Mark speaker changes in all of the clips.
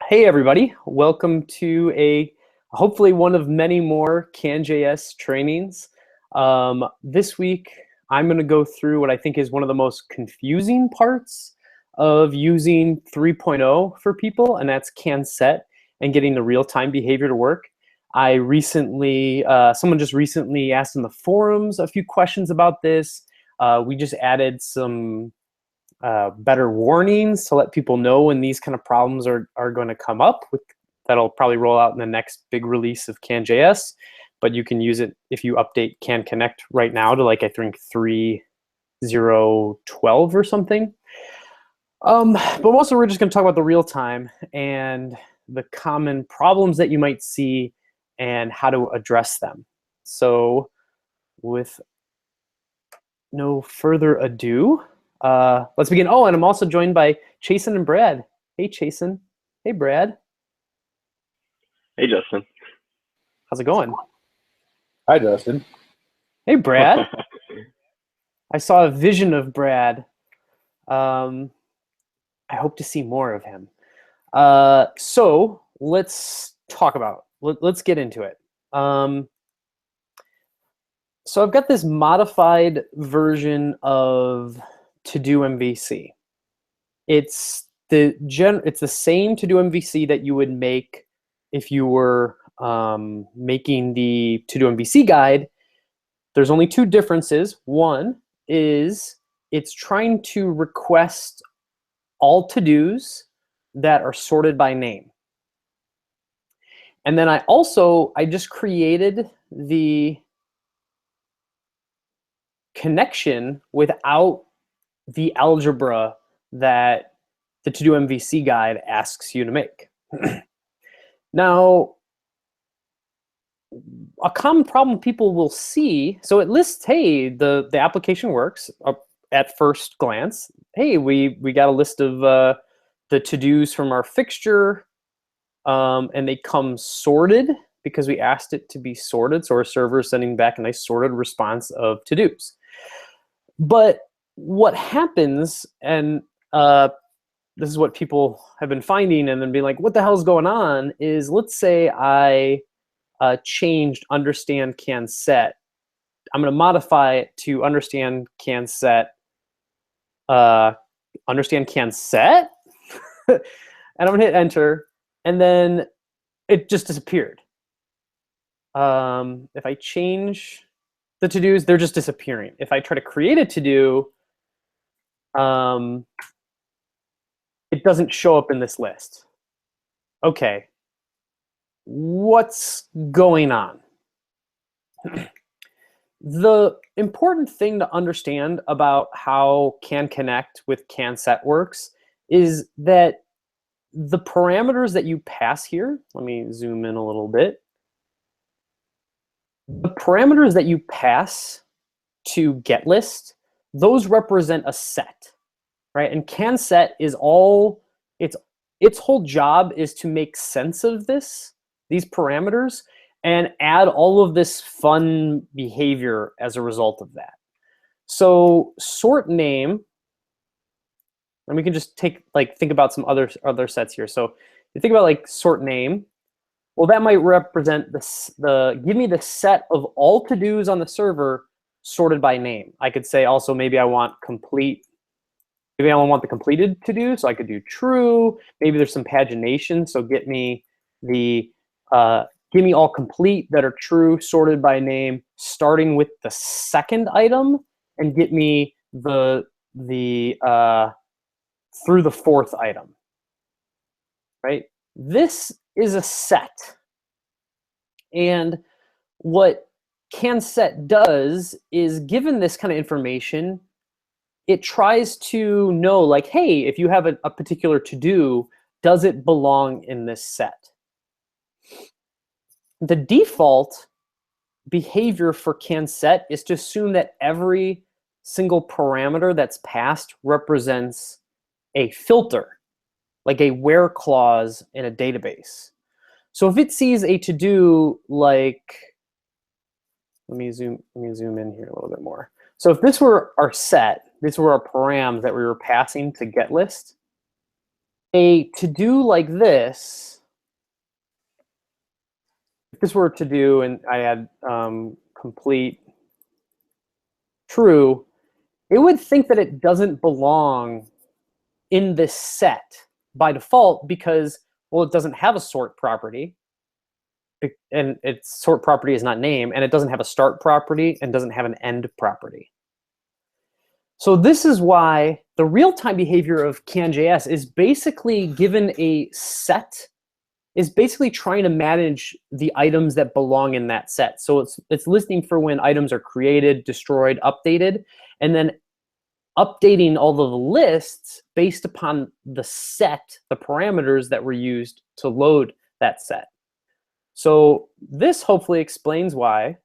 Speaker 1: Hey everybody, welcome to hopefully one of many more CanJS trainings. This week I'm going to go through what I think is one of the most confusing parts of using 3.0 for people, and that's CanSet and getting the real-time behavior to work. Someone just recently asked in the forums a few questions about this. We just added some better warnings to let people know when these kind of problems are going to come up. That'll probably roll out in the next big release of CanJS, but you can use it if you update Can Connect right now to, like, I think 3.0.12 or something. But mostly we're just going to talk about the real time and the common problems that you might see and how to address them. So with no further ado, let's begin. Oh, and I'm also joined by Chasen and Brad. Hey, Chasen. Hey, Brad.
Speaker 2: Hey, Justin.
Speaker 1: How's it going?
Speaker 3: Hi, Justin.
Speaker 1: Hey, Brad. I saw a vision of Brad. I hope to see more of him. So let's talk about it. Let's get into it. So I've got this modified version of To-Do MVC. It's the same To-Do MVC that you would make if you were making the To-Do MVC guide. There's only two differences. One is it's trying to request all to-dos that are sorted by name. And then I just created the connection without the algebra that the To-Do MVC guide asks you to make. Now, a common problem people will see, so it lists, hey, the application works at first glance. Hey, we got a list of the to-dos from our fixture, and they come sorted because we asked it to be sorted. So our server is sending back a nice sorted response of to-dos. But what happens, and this is what people have been finding and then being like, what the hell is going on, is let's say I changed understand can set. I'm going to modify it to understand can set, understand can set, and I'm going to hit enter, and then it just disappeared. If I change the to-dos, they're just disappearing. If I try to create a to-do, it doesn't show up in this list. Okay, what's going on? The important thing to understand about how Can Connect with CanSet works is that the parameters that you pass here, let me zoom in a little bit. The parameters that you pass to getList, those represent a set, right? And CanSet is its whole job is to make sense of these parameters, and add all of this fun behavior as a result of that. So sort name, and we can just think about some other sets here. So you think about like sort name. Well, that might represent give me the set of all to-dos on the server sorted by name. I could say also maybe I want complete. Maybe I only want the completed to-do, so I could do true. Maybe there's some pagination, so give me all complete that are true, sorted by name, starting with the second item, and get me through the fourth item, right? This is a set. And what CanSet does is, given this kind of information, it tries to know, like, hey, if you have a particular to-do, does it belong in this set? The default behavior for CanSet is to assume that every single parameter that's passed represents a filter, like a where clause in a database. So if it sees a to-do like, let me zoom in here a little bit more. So if this were our set, these were our params that we were passing to getList, a to-do like this, if this were to do and I had complete true, it would think that it doesn't belong in this set by default because, well, it doesn't have a sort property, and its sort property is not name, and it doesn't have a start property and doesn't have an end property. So this is why the real-time behavior of CanJS is basically given a set, is basically trying to manage the items that belong in that set. So it's listening for when items are created, destroyed, updated, and then updating all of the lists based upon the set, the parameters that were used to load that set. So this hopefully explains why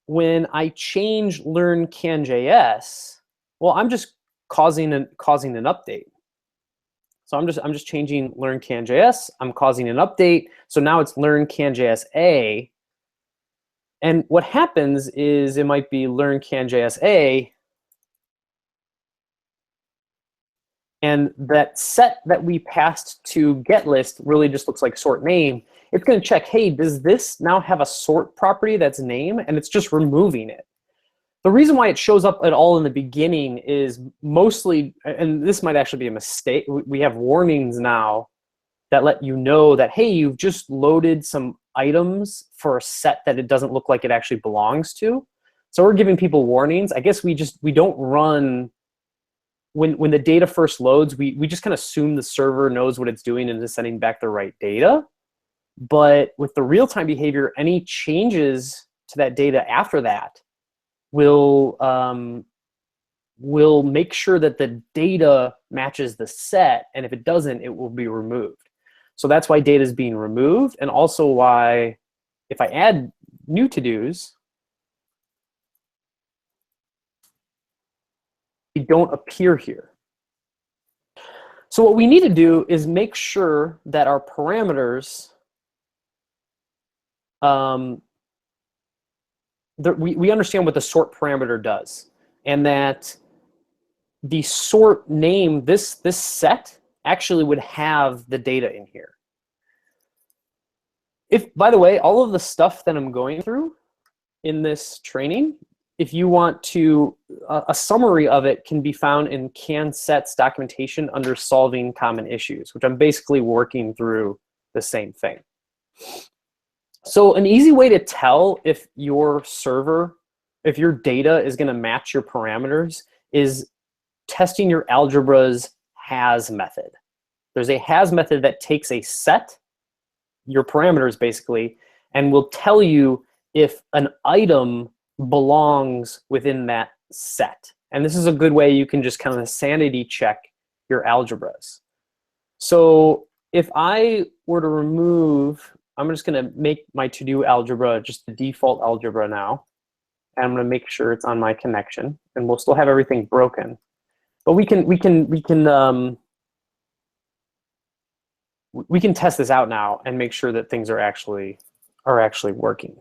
Speaker 1: when I change learn CanJS, well, I'm just causing an update. So I'm just changing learn CanJS. I'm causing an update. So now it's learn CanJS A. And what happens is it might be learn CanJS A. And that set that we passed to getList really just looks like sort name. It's going to check, hey, does this now have a sort property that's name? And it's just removing it. The reason why it shows up at all in the beginning is mostly, and this might actually be a mistake, we have warnings now that let you know that, hey, you've just loaded some items for a set that it doesn't look like it actually belongs to. So we're giving people warnings. I guess we don't run, when the data first loads, we just kind of assume the server knows what it's doing and is sending back the right data. But with the real-time behavior, any changes to that data after that will make sure that the data matches the set, and if it doesn't, it will be removed. So that's why data is being removed, and also why if I add new to-dos, they don't appear here. So what we need to do is make sure that our parameters, we understand what the sort parameter does, and that the sort name, this set, actually would have the data in here. If, by the way, all of the stuff that I'm going through in this training, if you want to, a summary of it can be found in CanSet's documentation under solving common issues, which I'm basically working through the same thing. So an easy way to tell if your server, if your data is going to match your parameters is testing your algebra's has method. There's a has method that takes a set, your parameters basically, and will tell you if an item belongs within that set. And this is a good way you can just kind of sanity check your algebras. So if I were to remove, I'm just going to make my to-do algebra just the default algebra now. And I'm going to make sure it's on my connection, and we'll still have everything broken. But we can test this out now and make sure that things are actually working,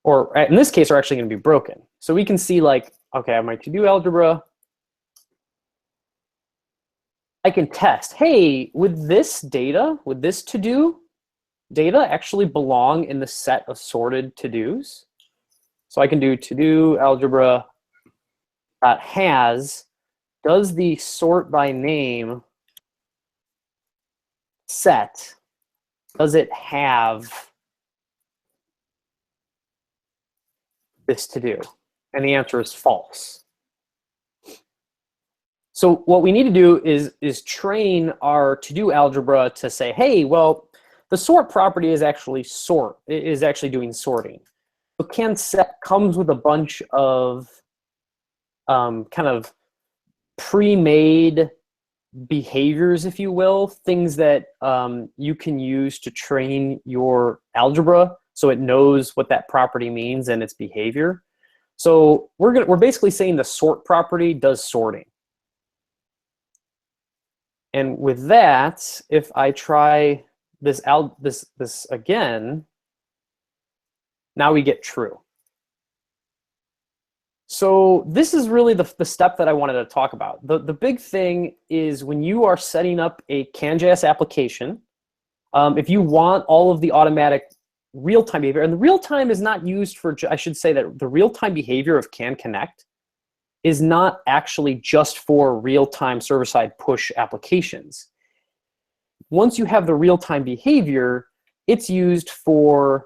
Speaker 1: or in this case are actually going to be broken. So we can see, like, okay, I have my to-do algebra. I can test, hey, would this data, would this to-do data actually belong in the set of sorted to-dos? So I can do to-do algebra has, does the sort by name set, does it have this to-do? And the answer is false. So what we need to do is train our to-do algebra to say, hey, well, the sort property is actually doing sorting. So CanSet comes with a bunch of kind of pre-made behaviors, if you will, things that you can use to train your algebra so it knows what that property means and its behavior. So we're basically saying the sort property does sorting. And with that, if I try this again, now we get true. So this is really the step that I wanted to talk about. The big thing is when you are setting up a CanJS application, if you want all of the automatic real-time behavior, and the real-time is not used for, I should say that the real-time behavior of CanConnect is not actually just for real-time server-side push applications. Once you have the real-time behavior, it's used for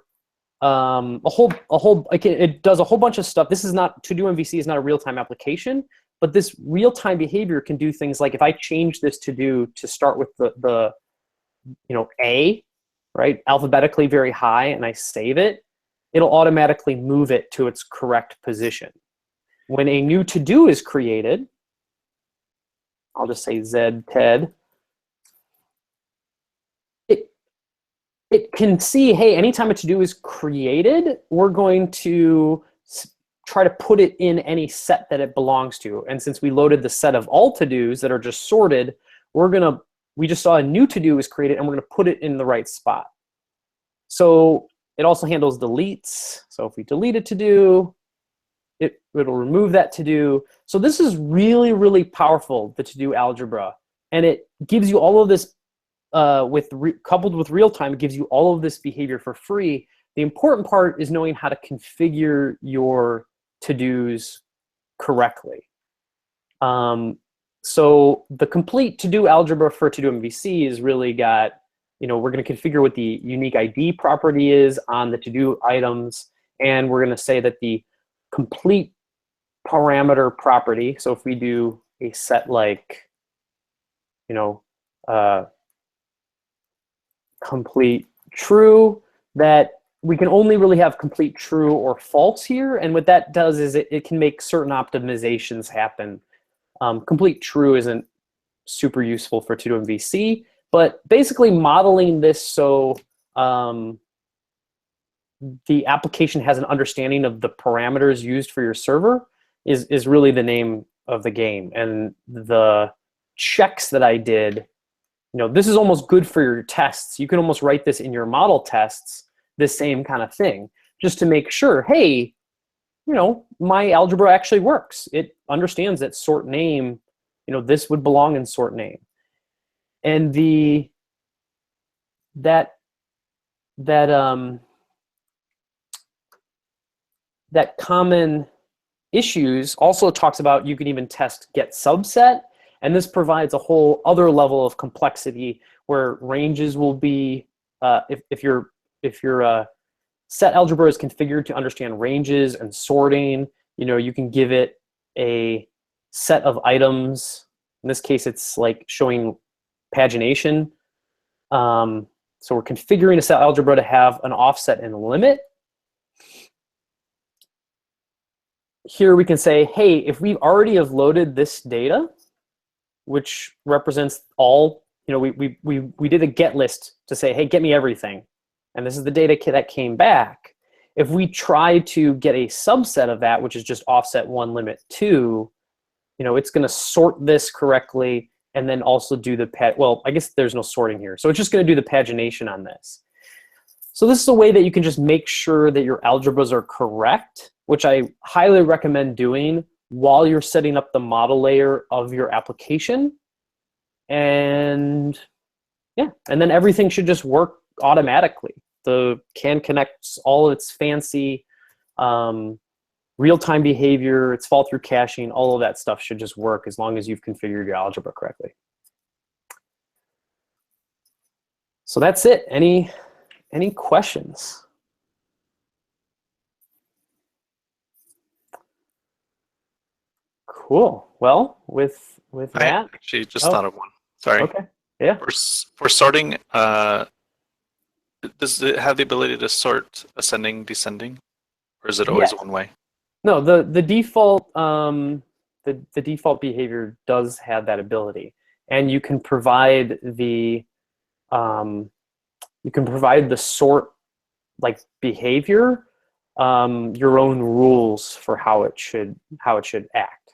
Speaker 1: it does a whole bunch of stuff. This is not, to do MVC is not a real-time application, but this real-time behavior can do things like if I change this to do to start with the A, right, alphabetically very high, and I save it, it'll automatically move it to its correct position. When a new to-do is created, I'll just say ZTED, it can see, hey, anytime a to-do is created, we're going to try to put it in any set that it belongs to. And since we loaded the set of all to-dos that are just sorted, we just saw a new to-do was created, and we're going to put it in the right spot. So it also handles deletes. So if we delete a to-do, it'll remove that to-do. So this is really, really powerful, the to-do algebra. And it gives you all of this, coupled with real-time, it gives you all of this behavior for free. The important part is knowing how to configure your to-dos correctly. So the complete to-do algebra for to-do MVC is really got, we're going to configure what the unique ID property is on the to-do items, and we're going to say that the complete parameter property, so if we do a set like, complete true, that we can only really have complete true or false here, and what that does is it can make certain optimizations happen. Complete true isn't super useful for to-do MVC, but basically modeling this so the application has an understanding of the parameters used for your server is really the name of the game. And the checks that I did, this is almost good for your tests. You can almost write this in your model tests, this same kind of thing, just to make sure, hey, my algebra actually works. It understands that sort name, this would belong in sort name. And that common issues also talks about you can even test get subset, and this provides a whole other level of complexity where ranges will be if your set algebra is configured to understand ranges and sorting, you can give it a set of items. In this case, it's like showing pagination. So we're configuring a set algebra to have an offset and limit. Here we can say, hey, if we've already have loaded this data, which represents all, we did a get list to say, hey, get me everything. And this is the data that came back. If we try to get a subset of that, which is just offset 1, limit 2, it's going to sort this correctly and then also do the well, I guess there's no sorting here. So it's just going to do the pagination on this. So this is a way that you can just make sure that your algebras are correct, which I highly recommend doing while you're setting up the model layer of your application. And yeah, and then everything should just work automatically. The CanConnect's all its fancy real-time behavior, its fall-through caching, all of that stuff should just work as long as you've configured your algebra correctly. So that's it. Any questions? Cool. Well, with that,
Speaker 4: I actually just thought of one. Sorry.
Speaker 1: Okay. Yeah.
Speaker 4: For sorting, does it have the ability to sort ascending, descending, or is it always one way?
Speaker 1: No, the default the default behavior does have that ability, and you can provide the sort like behavior your own rules for how it should act.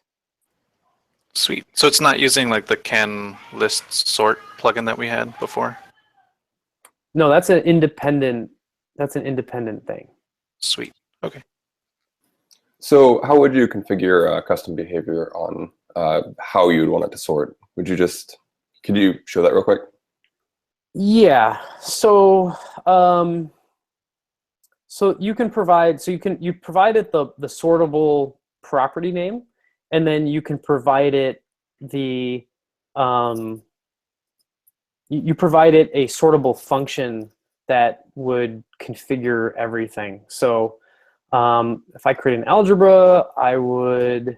Speaker 4: Sweet. So it's not using like the can list sort plugin that we had before?
Speaker 1: No, that's an independent thing.
Speaker 4: Sweet. Okay.
Speaker 5: So how would you configure custom behavior on how you would want it to sort? Could you show that real quick?
Speaker 1: Yeah. So so you can provide, you provided the sortable property name, and then you can provide it the you provide it a sortable function that would configure everything. So if I create an algebra, I would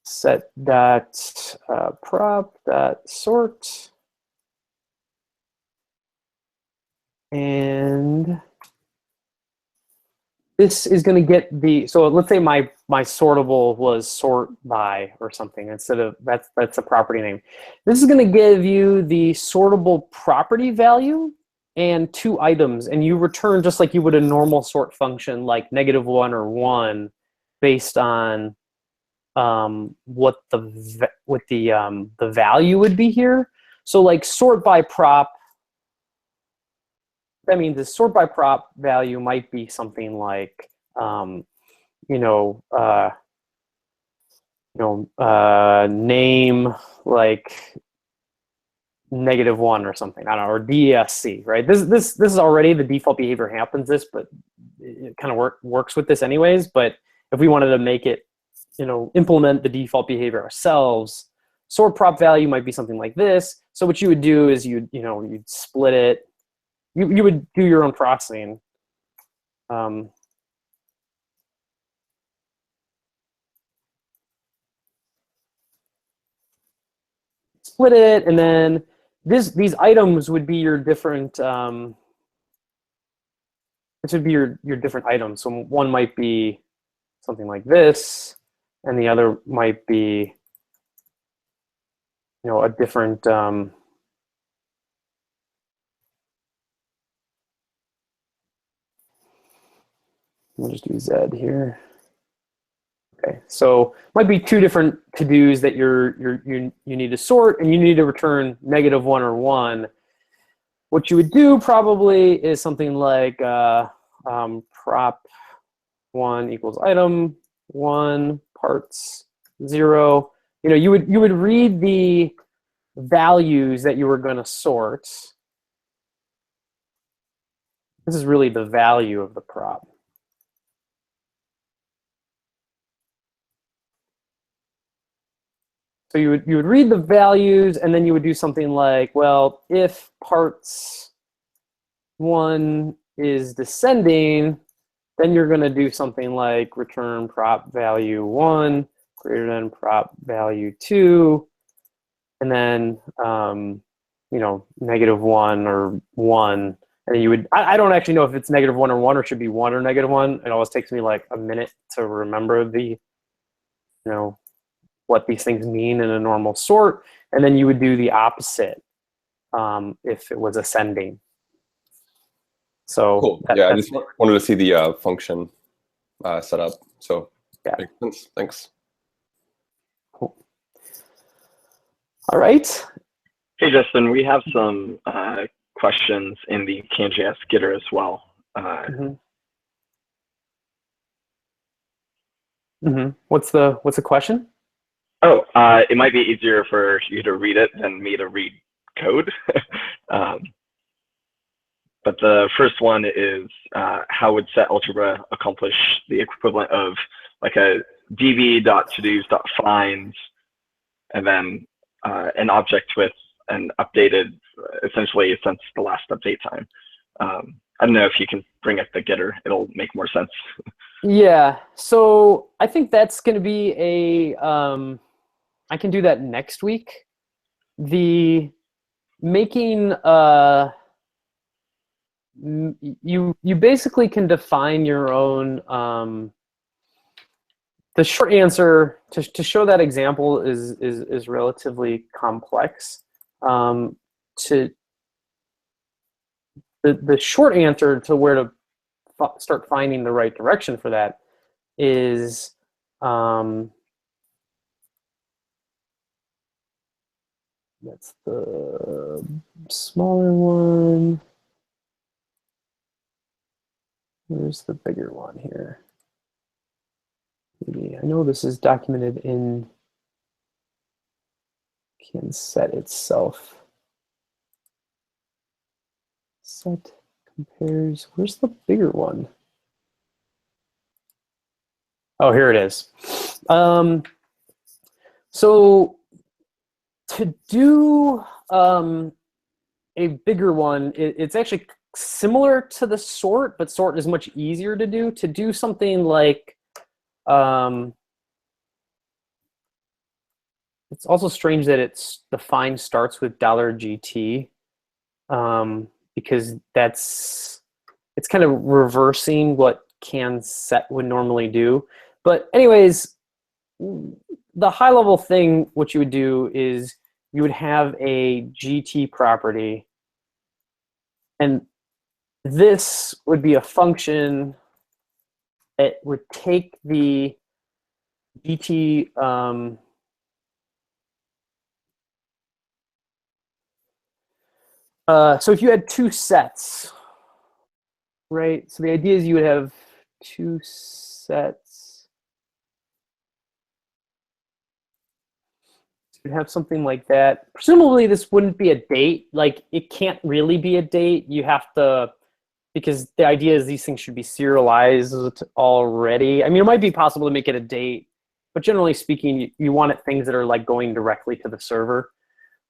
Speaker 1: set that prop that sort, and this is going to get the, so let's say my sortable was sort by or something, instead of, that's a property name. This is going to give you the sortable property value and 2 items, and you return just like you would a normal sort function, like -1 or 1, based on what the value would be here. So like sort by prop, that means the sort by prop value might be something like name like -1 or something, I don't know, or DSC, right? This is already the default behavior happens this, but it kind of works with this anyways. But if we wanted to make it, implement the default behavior ourselves, sort prop value might be something like this. So what you would do is you'd split it. You would do your own processing. Split it, and then these items would be your different. This would be your different items. So one might be something like this, and the other might be, a different. We'll just do Z here. Okay, so might be 2 different to-dos that you need to sort, and you need to return -1 or 1. What you would do probably is something like prop 1 equals item 1 parts 0. You would read the values that you were going to sort. This is really the value of the prop. So you would read the values, and then you would do something like, well, if parts 1 is descending, then you're going to do something like return prop value 1 greater than prop value 2, and then -1 or 1. And you would, I don't actually know if it's -1 or 1, or should be 1 or -1. It always takes me like a minute to remember the, what these things mean in a normal sort. And then you would do the opposite if it was ascending. So
Speaker 5: cool. Yeah, I just wanted to see the function set up. So
Speaker 1: yeah,
Speaker 5: makes sense. Thanks.
Speaker 1: Cool. All right.
Speaker 2: Hey, Justin, we have some questions in the CanJS Gitter as well.
Speaker 1: What's the question?
Speaker 2: Oh, it might be easier for you to read it than me to read code. But the first one is, how would set algebra accomplish the equivalent of like a db.todos.find, and then an object with an updated, essentially since the last update time. I don't know if you can bring up the Gitter, it'll make more sense.
Speaker 1: Yeah, so I think that's going to be a, I can do that next week. The making, you basically can define your own, the short answer to show that example is relatively complex. The short answer to where to start finding the right direction for that is that's the smaller one. Where's the bigger one here? Maybe, I know this is documented in CanSet itself. Set compares, where's the bigger one? Oh, here it is. So to do a bigger one, it's actually similar to the sort, but sort is much easier to do. To do something like, it's also strange that the find starts with $GT, because it's kind of reversing what CanSet would normally do. But anyways, the high level thing, what you would do is you would have a GT property, and this would be a function that would take the GT so if you had two sets, right? So the idea is you would have two sets. You'd have something like that. Presumably this wouldn't be a date. Like, it can't really be a date. You have to, because the idea is these things should be serialized already. I mean, it might be possible to make it a date, but generally speaking, you want it things that are like going directly to the server.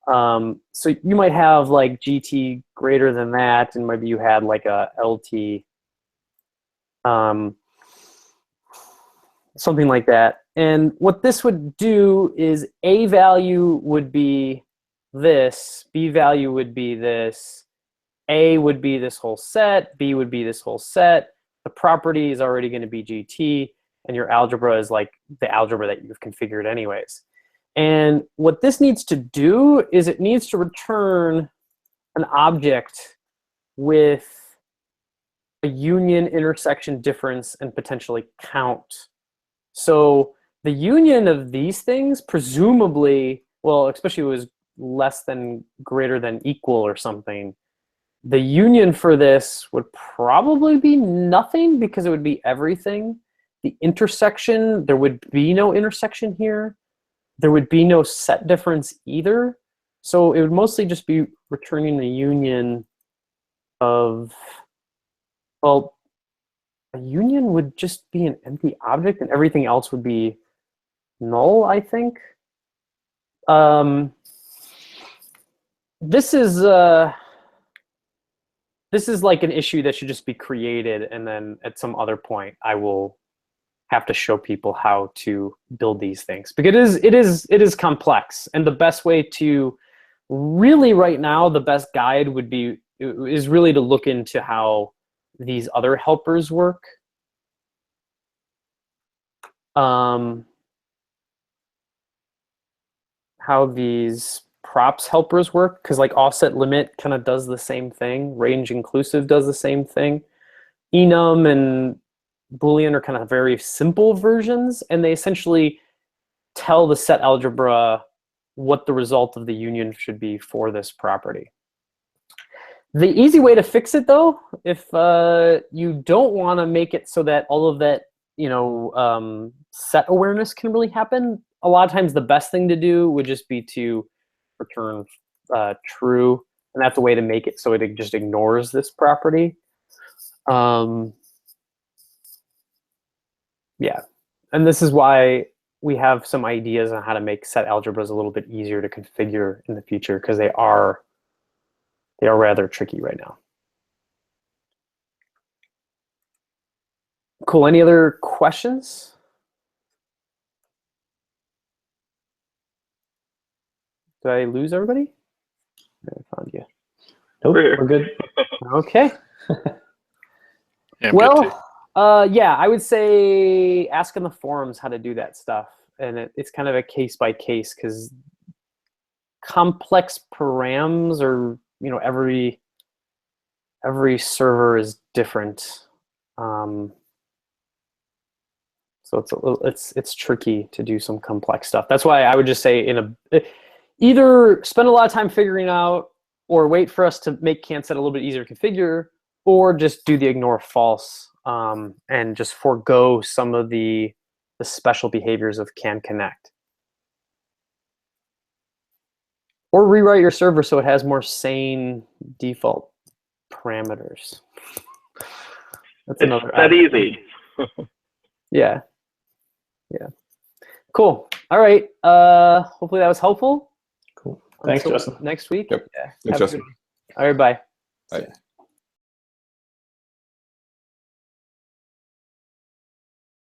Speaker 1: So you might have like GT greater than that, and maybe you had like a LT, something like that. And what this would do is A value would be this, B value would be this, A would be this whole set, B would be this whole set. The property is already going to be GT, and your algebra is like the algebra that you've configured anyways. And what this needs to do is it needs to return an object with a union, intersection, difference, and potentially count. So the union of these things, presumably, well, especially if it was less than, greater than, equal or something, the union for this would probably be nothing because it would be everything. The intersection, there would be no intersection here. There would be no set difference either. So it would mostly just be returning the union of, well, a union would just be an empty object and everything else would be null, I think. This is like an issue that should just be created, and then at some other point I will have to show people how to build these things, because it is complex. And the best way to really right now, the best guide would be is really to look into how these other helpers work. How these props helpers work, because like offset limit kind of does the same thing. Range inclusive does the same thing. Enum and Boolean are kind of very simple versions, and they essentially tell the set algebra what the result of the union should be for this property. The easy way to fix it, though, if you don't want to make it so that all of that, set awareness can really happen, a lot of times the best thing to do would just be to return true, and that's a way to make it so it just ignores this property. Yeah, and this is why we have some ideas on how to make set algebras a little bit easier to configure in the future, because they are rather tricky right now. Cool. Any other questions? Did I lose everybody? I found you. Nope, we're good. Okay.
Speaker 4: Yeah,
Speaker 1: well, yeah, I would say ask in the forums how to do that stuff. And it's kind of a case by case, because complex params are, every server is different. So it's tricky to do some complex stuff. That's why I would just say either spend a lot of time figuring out, or wait for us to make CanSet a little bit easier to configure, or just do the ignore false and just forego some of the special behaviors of can connect. Or rewrite your server so it has more sane default parameters. That's
Speaker 2: It's
Speaker 1: another
Speaker 2: that
Speaker 1: option.
Speaker 2: easy.
Speaker 1: Yeah. Yeah. Cool. All right. Hopefully that was helpful.
Speaker 6: Cool. Thanks,
Speaker 1: Until
Speaker 6: Justin.
Speaker 1: next week.
Speaker 5: Yep.
Speaker 1: Yeah.
Speaker 5: Thanks,
Speaker 1: Have a good
Speaker 5: Justin.
Speaker 1: one. All right. Bye.
Speaker 5: Bye.